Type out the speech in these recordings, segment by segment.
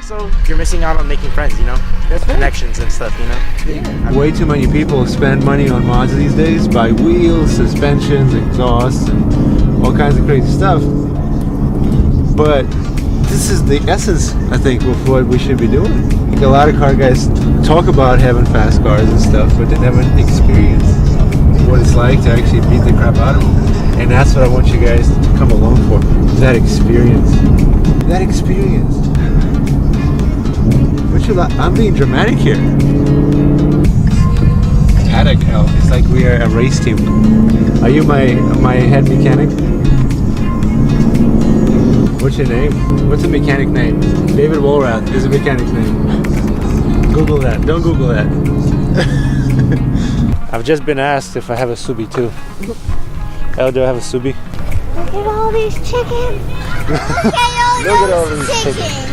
Also, you're missing out on making friends, you know? That's connections and stuff, you know? Yeah. Way too many people spend money on mods these days, buy wheels, suspensions, exhausts, and all kinds of crazy stuff. But this is the essence, I think, of what we should be doing. I think a lot of car guys talk about having fast cars and stuff, but they never experience what it's like to actually beat the crap out of them. And that's what I want you guys to come along for. That experience. That experience. I'm being dramatic here. Paddock L. It's like we are a race team. Are you my head mechanic? What's your name? What's a mechanic name? David Woolrath is a mechanic's name. Google that. Don't Google that. I've just been asked if I have a Subi too. El, do I have a Subi? Look at all these chickens. Look at all these chickens.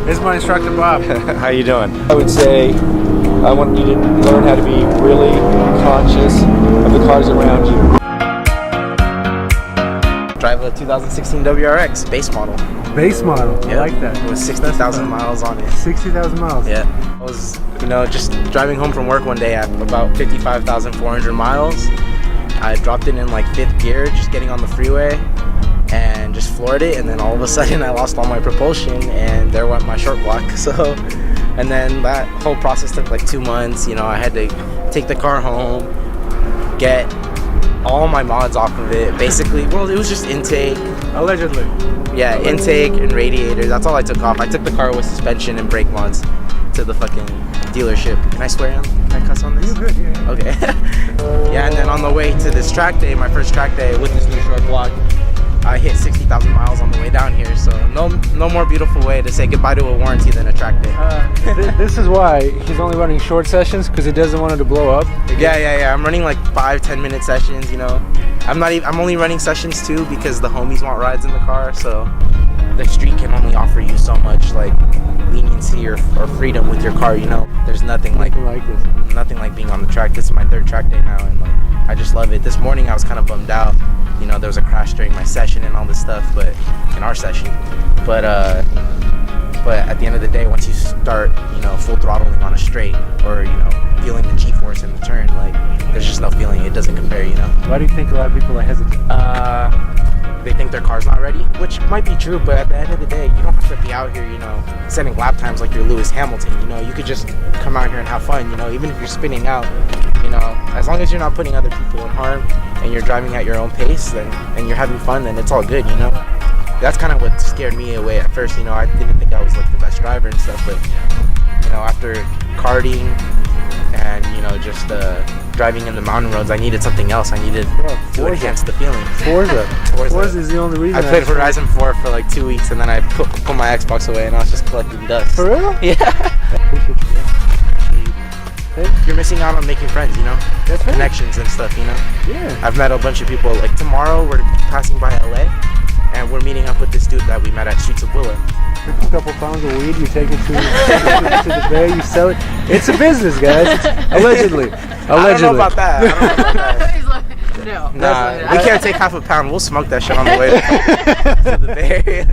This is my instructor, Bob. How you doing? I would say I want you to learn how to be really conscious of the cars around you. Drive a 2016 WRX base model. Base model. I like that. With 60,000 miles on it. 60,000 miles. Yeah. I was, just driving home from work one day at about 55,400 miles. I dropped it in like 5th gear, just getting on the freeway, and just floored it. And then all of a sudden, I lost all my propulsion, and there went my short block. So, and then that whole process took like 2 months. I had to take the car home, get all my mods off of it. Basically, well, it was just intake. Allegedly. Yeah, intake and radiator. That's all I took off. I took the car with suspension and brake mods to the fucking dealership. Can I swear on? Can I cuss on this? You're good, yeah. Okay. Yeah, and then on the way to this track day, my first track day with this new short block, I hit 60,000 miles on the way down here. So no more beautiful way to say goodbye to a warranty than a track day. This is why he's only running short sessions, because he doesn't want it to blow up. Yeah. I'm running like 5-10 minute sessions. I'm only running sessions too because the homies want rides in the car. So the street can only offer you so much like leniency or freedom with your car. There's nothing like this. Nothing like being on the track. This is my 3rd track day now, and I just love it. This morning I was kind of bummed out. There was a crash during my session and all this stuff, but in our session. But at the end of the day, once you start, full throttling on a straight, or feeling the G-force in the turn, there's just no feeling. It doesn't compare. Why do you think a lot of people are hesitant? They think their car's not ready, which might be true, but at the end of the day, you don't have to be out here, setting lap times like you're Lewis Hamilton. You could just come out here and have fun. Even if you're spinning out, as long as you're not putting other people in harm and you're driving at your own pace, and you're having fun, then it's all good. That's kind of what scared me away at first. I didn't think I was like the best driver and stuff, but after karting and just driving in the mountain roads, I needed something else. I needed to enhance the feeling. Forza is the only reason. I played Horizon 4 for like 2 weeks, and then I put my Xbox away, and I was just collecting dust. For real? Yeah. Appreciate you, man. You're missing out on making friends, That's right. Connections and stuff, Yeah. I've met a bunch of people. Like tomorrow, we're passing by LA, and we're meeting up with this dude that we met at Chuckwalla. A couple pounds of weed, you take it to the bay, you sell it. It's a business, guys. It's allegedly. I don't know about that. He's like, no. Nah, we can't take half a pound. We'll smoke that shit on the way to the Bay Area.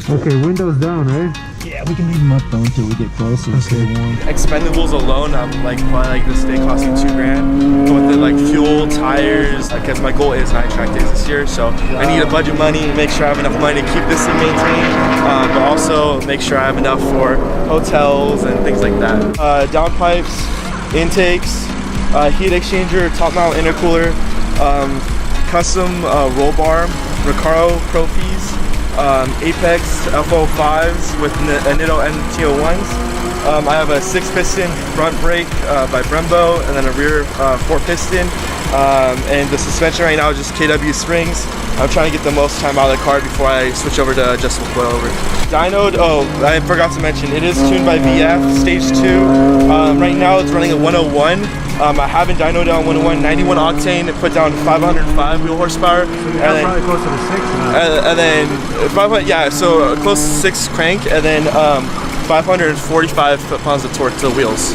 Okay, windows down, right? Yeah, we can leave them up though until we get closer and stay warm. Expendables alone, I'm probably this day costing $2,000. But with the fuel, tires, because my goal is 9 track days this year, so I need to budget money, make sure I have enough money to keep this thing maintained, but also make sure I have enough for hotels and things like that. Downpipes, intakes, heat exchanger, top mount intercooler, custom roll bar, Recaro Pro Fees, Apex FO5s with Nitto NTO1s. I have a 6-piston front brake by Brembo, and then a rear 4-piston. And the suspension right now is just KW springs. I'm trying to get the most time out of the car before I switch over to adjustable coilover. Dynoed, I forgot to mention, it is tuned by VF Stage 2. Right now it's running at 101. I haven't dynoed on 101, 91 octane, put down 505 wheel horsepower. So you're probably close to the 6 now. And then 500, yeah, so close to 6 crank, and then 545 foot-pounds of torque to the wheels.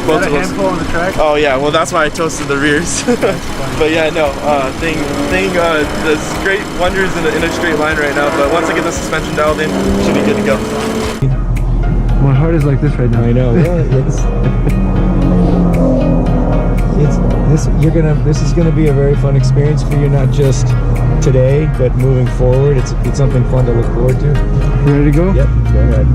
both of those. handful on the track? Oh yeah, well that's why I toasted the rears. But yeah, no, thing does great wonders in a straight line right now. But once I get the suspension dialed in, should be good to go. My heart is like this right now. I know. This is gonna be a very fun experience for you, not just today, but moving forward. It's something fun to look forward to. Ready to go? Yep. Go ahead.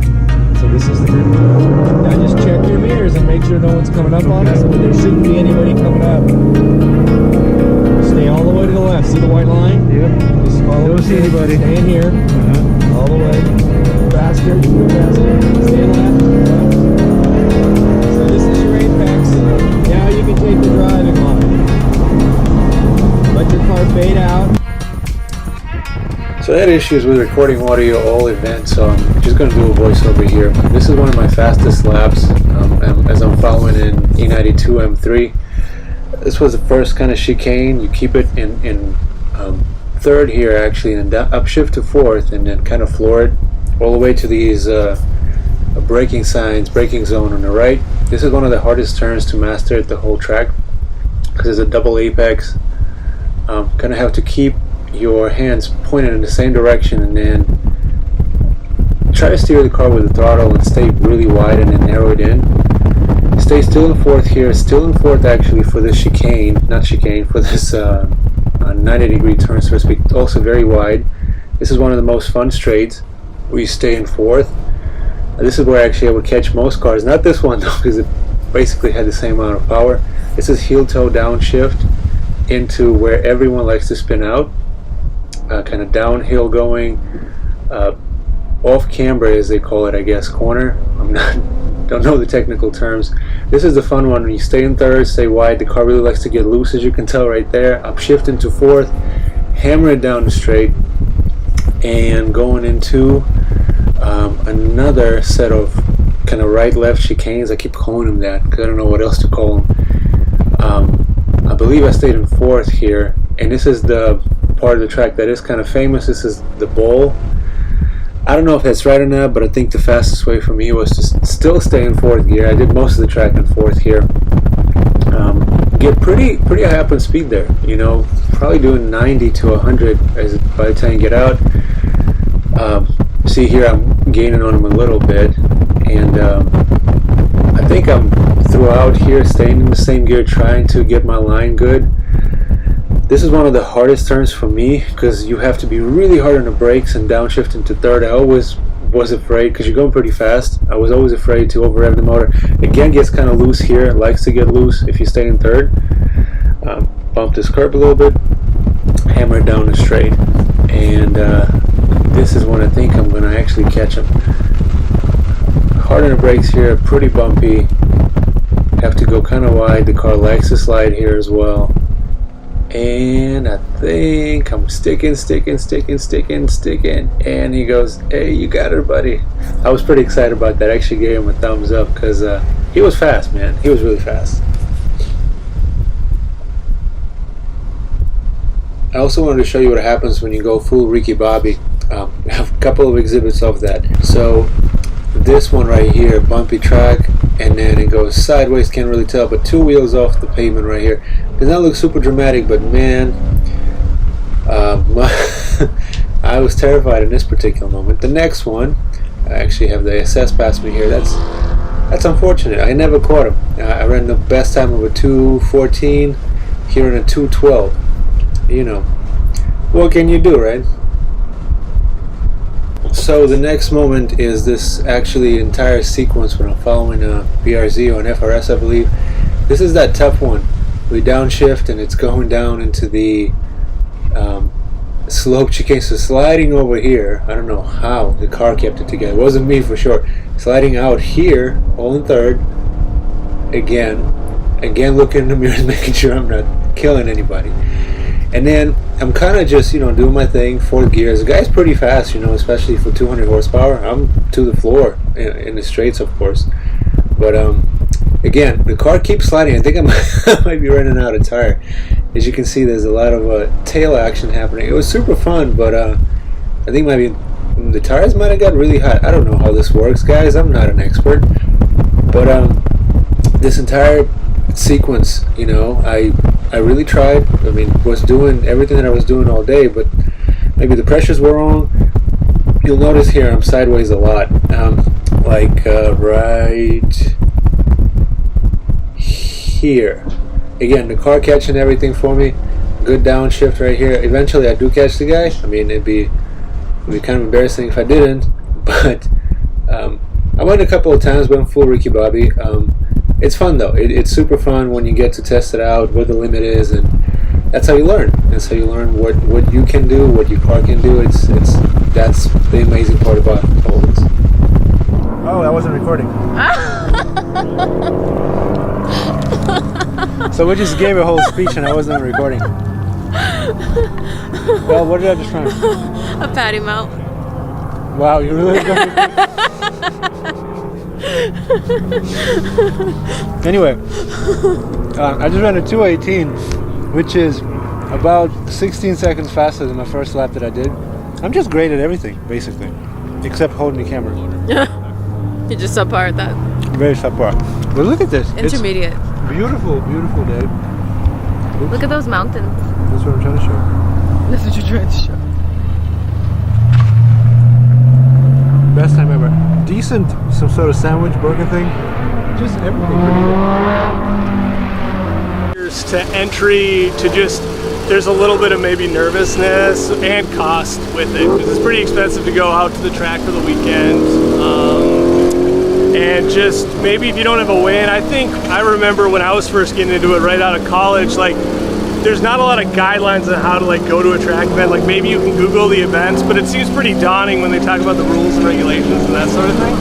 So this is the now just check your mirrors and make sure no one's coming up on us, but there shouldn't be anybody coming up. Stay all the way to the left. See the white line? Yep. Just follow. Don't see anybody. Stay in here. All the way. Faster. Go faster. Stay left. So this is your apex. Now you can take the driving line. Let your car fade out. So I had issues with recording audio all event, so I'm just going to do a voiceover here. This is one of my fastest laps as I'm following in E92 M3. This was the first kind of chicane. You keep it in third here actually, and then upshift to fourth, and then kind of floor it all the way to these braking signs, braking zone on the right. This is one of the hardest turns to master at the whole track because it's a double apex. Kind of have to keep your hands pointed in the same direction, and then try to steer the car with the throttle and stay really wide and then narrow it in. Stay still in fourth here, still in fourth actually for this chicane, not chicane, for this 90-degree turn, so to speak, also very wide. This is one of the most fun straights where you stay in fourth. This is where actually I would catch most cars, not this one though, because it basically had the same amount of power. This is heel toe downshift into where everyone likes to spin out. Kind of downhill going, off camber as they call it, I guess, corner. Don't know the technical terms. This is the fun one when you stay in third, stay wide. The car really likes to get loose, as you can tell right there. Upshift into fourth, hammer it down the straight, and going into another set of kind of right-left chicanes. I keep calling them that because I don't know what else to call them. I believe I stayed in fourth here, and this is the part of the track that is kind of famous. This is the bowl. I don't know if that's right or not, but I think the fastest way for me was to still stay in fourth gear. I did most of the track in fourth here. Get pretty high up in speed there, you know, probably doing 90 to 100 by the time you get out. See here I'm gaining on him a little bit, and I think I'm throughout here staying in the same gear, trying to get my line good. This is one of the hardest turns for me because you have to be really hard on the brakes and downshift into third. I always was afraid because you're going pretty fast. I was always afraid to over rev the motor. Again, gets kind of loose here. It likes to get loose if you stay in third. Bump this curb a little bit, hammer it down the straight, and this is when I think I'm going to actually catch him. Hard on the brakes here, pretty bumpy. Have to go kind of wide. The car likes to slide here as well. And I think I'm sticking, and he goes, "Hey, you got her, buddy." I was pretty excited about that. I actually gave him a thumbs up because he was fast, man. He was really fast. I also wanted to show you what happens when you go full Ricky Bobby. I have a couple of exhibits of that. So this one right here, bumpy track, and then it goes sideways, can't really tell, but two wheels off the pavement right here. Does not look super dramatic, but man, I was terrified in this particular moment. The next one, I actually have the SS pass me here. That's unfortunate. I never caught him. I ran the best time of a 2:14 here in a 2:12. You know, what can you do, right? So the next moment is this actually entire sequence when I'm following a BRZ or an FRS, I believe. This is that tough one. We downshift and it's going down into the slope chicane. So sliding over here, I don't know how the car kept it together. It wasn't me for sure. Sliding out here, all in third. Again looking in the mirrors, making sure I'm not killing anybody. And then I'm kind of just, you know, doing my thing, fourth gear. The guy's pretty fast, you know, especially for 200 horsepower. I'm to the floor in the straights, of course. But again, the car keeps sliding. I think I might be running out of tire. As you can see, there's a lot of tail action happening. It was super fun, but I think maybe the tires might have got really hot. I don't know how this works, guys. I'm not an expert. But this entire sequence, you know, I really tried. I mean, was doing everything that I was doing all day, but maybe the pressures were wrong. You'll notice here I'm sideways a lot, like right here. Again, the car catching everything for me. Good downshift right here. Eventually I do catch the guy. I mean, it'd be kind of embarrassing if I didn't, but I went a couple of times, went full Ricky Bobby. It's fun though. It's super fun when you get to test it out, what the limit is, and that's how you learn. That's how you learn what you can do, what your car can do. That's the amazing part about all this. Oh, I wasn't recording. So we just gave a whole speech and I wasn't recording. Well, what did I just find? A patty melt. Wow, you really got Anyway, I just ran a 218, which is about 16 seconds faster than my first lap that I did. I'm just great at everything, basically, except holding the camera. You're just subpar at that. Very subpar. But look at this. Intermediate. It's beautiful, beautiful day. Oops. Look at those mountains. That's what I'm trying to show. That's what you're trying to show. Best time ever. Decent, some sort of sandwich burger thing. Just everything pretty good. To entry to just, there's a little bit of maybe nervousness and cost with it because it's pretty expensive to go out to the track for the weekend. And just maybe if you don't have a win, I remember when I was first getting into it right out of college, like there's not a lot of guidelines on how to like go to a track event. Like maybe you can Google the events, but it seems pretty daunting when they talk about the rules and regulations and that sort of thing.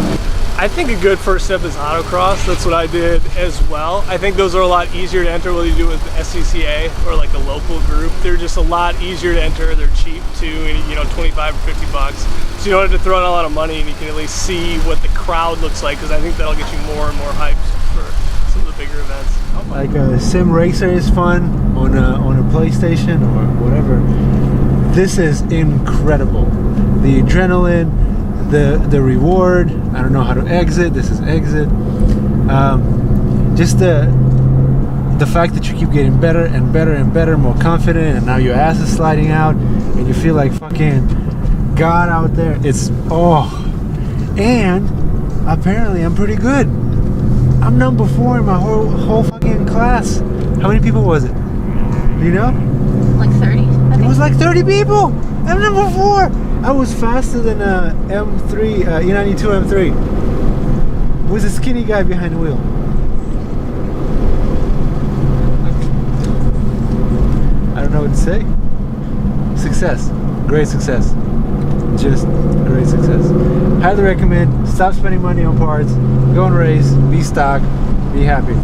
I think a good first step is autocross. That's what I did as well. I think those are a lot easier to enter whether you do it with the SCCA or like a local group. They're just a lot easier to enter. They're cheap too, you know, 25 or 50 bucks. So you don't have to throw in a lot of money and you can at least see what the crowd looks like because I think that'll get you more and more hyped for some of the bigger events. Like a sim racer is fun on a PlayStation or whatever. This is incredible. The adrenaline, the reward. I don't know how to exit. This is exit. Just the fact that you keep getting better and better and better, more confident, and now your ass is sliding out, and you feel like fucking God out there. It's and apparently I'm pretty good. I'm number 4 in my whole fucking class. How many people was it? You know? Like 30? It was like 30 people. I'm number 4. I was faster than M3, E92 M3. Was a skinny guy behind the wheel. I don't know what to say. Success. Great success. Just great success. Highly recommend. Stop spending money on parts. Go and race. Be stock. Be happy.